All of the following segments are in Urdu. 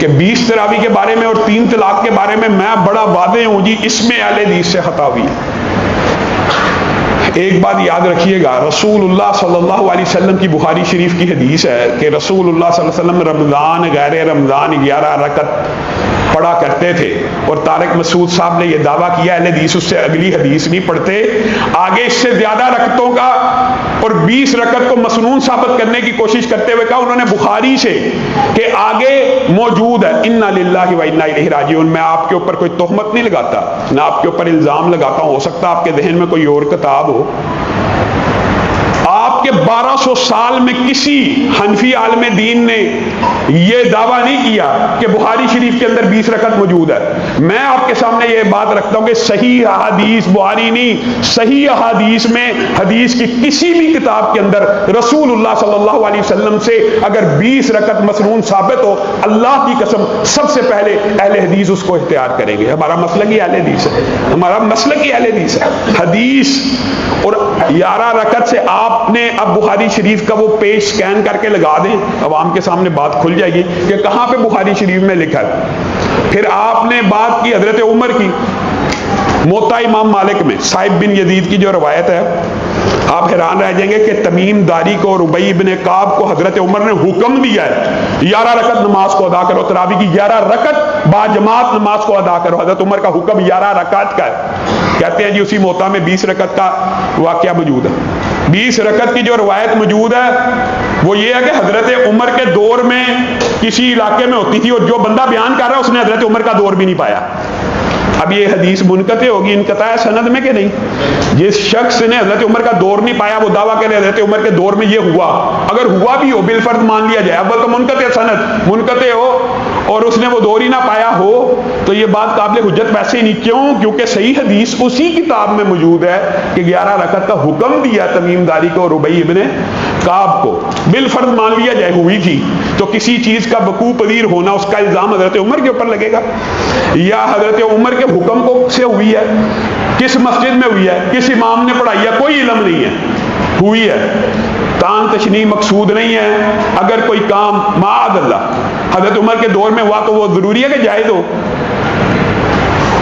کہ 20 تراوی کے بارے میں اور 3 طلاق کے بارے میں بڑا واضح ہوں جی، اس میں اہل حدیث سے خطا ہوئی ہے۔ ایک بات یاد رکھیے گا، رسول اللہ صلی اللہ علیہ وسلم کی بخاری شریف کی حدیث ہے کہ رسول اللہ صلی اللہ علیہ وسلم رمضان غیر رمضان 11 رکعت پڑھا کرتے تھے، اور طارق مسعود صاحب نے یہ دعویٰ کیا اہل حدیث اس سے اگلی حدیث نہیں پڑھتے، آگے اس سے زیادہ رکعتوں کا اور 20 رکعت کو مسنون ثابت کرنے کی کوشش کرتے ہوئے کہا انہوں نے بخاری سے کہ آگے موجود ہے انا للہ و انا الیہ راجعون۔ میں آپ کے اوپر کوئی تہمت نہیں لگاتا، نہ آپ کے اوپر الزام لگاتا ہوں، ہو سکتا آپ کے ذہن میں کوئی اور کتاب ہو۔ آپ کے 1200 سال میں کسی حنفی عالم دین نے یہ دعویٰ نہیں کیا کہ بخاری شریف کے اندر 20 رکعت موجود ہے۔ میں آپ کے سامنے یہ بات رکھتا ہوں کہ صحیح احادیث، بخاری نہیں، صحیح احادیث میں حدیث کی کسی بھی کتاب کے اندر رسول اللہ صلی اللہ علیہ وسلم سے اگر 20 رکعت مسنون ثابت ہو، اللہ کی قسم سب سے پہلے اہل حدیث اس کو اختیار کریں گے۔ ہمارا مسلک ہی اہل حدیث ہے، ہمارا مسلک ہی اہل حدیث ہے۔ حدیث اور 11 رکعت سے آپ نے اب بخاری شریف کا وہ پیج سکین کر کے لگا دیں، عوام کے سامنے بات کھل جائے گی کہ کہاں پہ بخاری شریف میں لکھا ہے۔ پھر آپ نے بات کی حضرت عمر کی، موطا امام مالک میں صاحب بن یزید کی جو روایت ہے، آپ حیران رہ جائیں گے کہ تمیم داری کو اور ربیع بن کعب کو حضرت عمر نے حکم دیا ہے 11 رکعت نماز کو ادا کرو، تراویح کی 11 رکعت با جماعت نماز کو ادا کرو۔ حضرت عمر کا حکم 11 رکعت کا ہے۔ کہتے ہیں جی اسی موطا میں 20 رکعت کا واقعہ موجود ہے۔ 20 رکعت کی جو روایت موجود ہے وہ یہ ہے کہ حضرت عمر کے دور میں کسی علاقے میں ہوتی تھی، اور جو بندہ بیان کر رہا ہے اس نے حضرت عمر کا دور بھی نہیں پایا۔ اب یہ حدیث منقطع ہوگی، انقطاع ہے سند میں کہ نہیں؟ جس شخص نے حضرت عمر کا دور نہیں پایا وہ دعویٰ کرے حضرت عمر کے دور میں یہ ہوا، اگر ہوا بھی ہو بالفرض مان لیا جائے، اول تو منقطع سند منقطع ہو اور اس نے وہ دور ہی نہ پایا ہو تو یہ بات قابل حجت ویسے ہی نہیں۔ کیوں؟ کیونکہ صحیح حدیث اسی کتاب میں موجود ہے کہ 11 رکعت کا حکم دیا تمیم داری کو اور ربیع ابن کعب کو، بالفرض مان لیا جائے ہوئی تھی تو کسی چیز کا وقوع پذیر ہونا اس کا الزام حضرت عمر کے اوپر لگے گا، یا حضرت عمر کے حکم کو سے ہوئی ہے، کس مسجد میں ہوئی ہے، کس امام نے پڑھائی ہے، کوئی علم نہیں ہے، ہوئی ہے، تان تشنیع مقصود نہیں ہے۔ اگر کوئی کام معاذ اللہ حضرت عمر کے دور میں ہوا تو وہ ضروری ہے کہ جائز ہو؟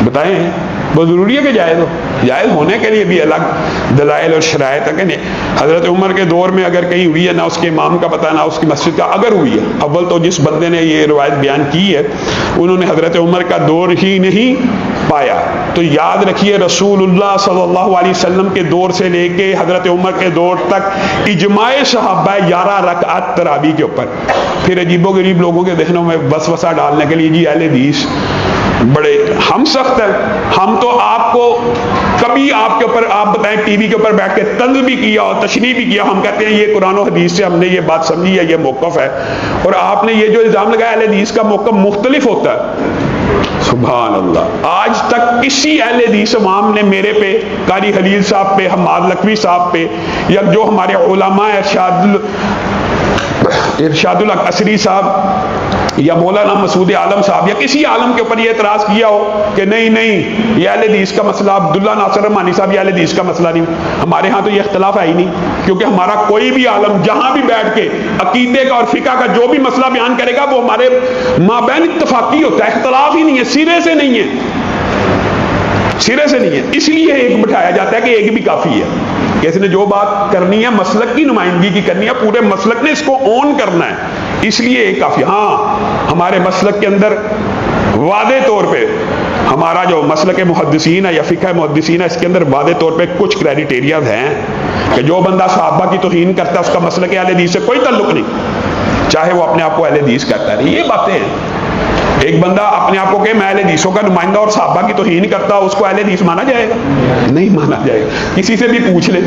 بتائیں، وہ ضروری ہے کہ جائز ہو؟ جائز ہونے کے لیے بھی الگ دلائل اور شرائط ہے کہ نہیں۔ حضرت عمر کے دور میں اگر کہیں ہوئی ہے، نہ اس کے امام کا پتہ نہ اس کی مسجد کا، اگر ہوئی ہے، اول تو جس بندے نے یہ روایت بیان کی ہے انہوں نے حضرت عمر کا دور ہی نہیں پایا۔ تو یاد رکھیے رسول اللہ صلی اللہ علیہ وسلم کے دور سے لے کے حضرت عمر کے دور تک اجماع صحابہ 11 رکعت تراویح کے اوپر۔ پھر عجیب و غریب لوگوں کے ذہنوں میں وسوسہ ڈالنے کے لیے جی اہل حدیث بڑے ہم سخت ہیں، ہم تو آپ کو کبھی آپ کے اوپر آپ بتائیں ٹی وی کے اوپر بیٹھ کے طنز بھی کیا اور تشریح بھی کیا، ہم کہتے ہیں یہ قرآن و حدیث سے ہم نے یہ بات سمجھی ہے، یہ موقف ہے، اور آپ نے یہ جو الزام لگایا اہل حدیث کا موقف مختلف ہوتا ہے۔ سبحان اللہ، آج تک کسی اہل حدیث امام نے میرے پہ، قاری خلیل صاحب پہ، حماد لکھوی صاحب پہ، یا جو ہمارے علماء ارشاد الحق عصری صاحب یا مولانا مسعود عالم صاحب یا کسی عالم کے اوپر یہ اعتراض کیا ہو کہ نہیں نہیں یہ اہل حدیث کا مسئلہ، عبداللہ ناصر رحمانی صاحب یہ اہل حدیث کا مسئلہ نہیں۔ ہمارے ہاں تو یہ اختلاف ہے ہی نہیں، کیونکہ ہمارا کوئی بھی عالم جہاں بھی بیٹھ کے عقیدے کا اور فقہ کا جو بھی مسئلہ بیان کرے گا وہ ہمارے مابین اتفاقی ہوتا ہے، اختلاف ہی نہیں ہے، سرے سے نہیں ہے، سرے سے نہیں ہے۔ اس لیے ایک بٹھایا جاتا ہے کہ ایک بھی کافی ہے، کہ اس نے جو بات کرنی ہے مسلک کی نمائندگی کی کرنی ہے، پورے مسلک نے اس کو اون کرنا ہے، اس لیے ایک کافی۔ ہاں ہمارے مسلک کے اندر واضح طور پہ ہمارا جو مسلک محدثین ہے یا فقہ محدثین ہے اس کے اندر واضح طور پہ کچھ کرائٹیریاز ہیں کہ جو بندہ صحابہ کی توہین کرتا ہے اس کا مسلک اہل حدیث سے کوئی تعلق نہیں، چاہے وہ اپنے آپ کو اہل حدیث کرتا ہے۔ یہ باتیں ہیں، ایک بندہ اپنے آپ کو کہ میں اہل حدیثوں کا نمائندہ اور صحابہ کی توہین کرتا، اس کو اہل حدیث مانا جائے گا؟ نہیں مانا جائے گا، کسی سے بھی پوچھ لیں۔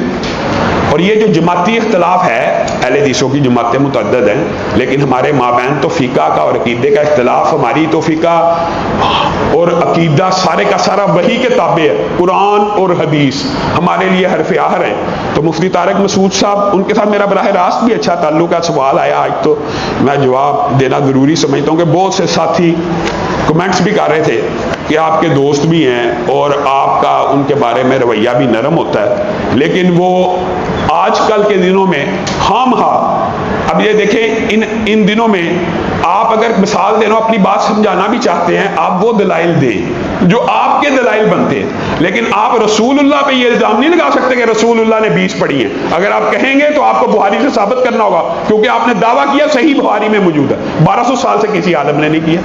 اور یہ جو جماعتی اختلاف ہے، اہل حدیثوں کی جماعتیں متعدد ہیں لیکن ہمارے مابین تو فقہ کا اور عقیدے کا اختلاف، ہماری تو فقہ اور عقیدہ سارے کا سارا وہی کے تابع ہے، قرآن اور حدیث ہمارے لیے حرف آخر ہے۔ تو مفتی طارق مسعود صاحب ان کے ساتھ میرا براہ راست بھی اچھا تعلق ہے، سوال آیا آج تو میں جواب دینا ضروری سمجھتا ہوں کہ بہت سے ساتھی کمنٹس بھی کر رہے تھے کہ آپ کے دوست بھی ہیں اور آپ کا ان کے بارے میں رویہ بھی نرم ہوتا ہے، لیکن وہ آج کل کے دنوں میں خام خواہ، اب یہ دیکھیں ان دنوں میں آپ اگر مثال دینا اپنی بات سمجھانا بھی چاہتے ہیں آپ وہ دلائل دیں جو آپ کے دلائل بنتے ہیں، لیکن آپ رسول اللہ پہ یہ الزام نہیں لگا سکتے کہ رسول اللہ نے 20 پڑھی ہیں۔ اگر آپ کہیں گے تو آپ کو بخاری سے ثابت کرنا ہوگا، کیونکہ آپ نے دعویٰ کیا صحیح بخاری میں موجود ہے، 1200 سال سے کسی عالم نے نہیں کیا۔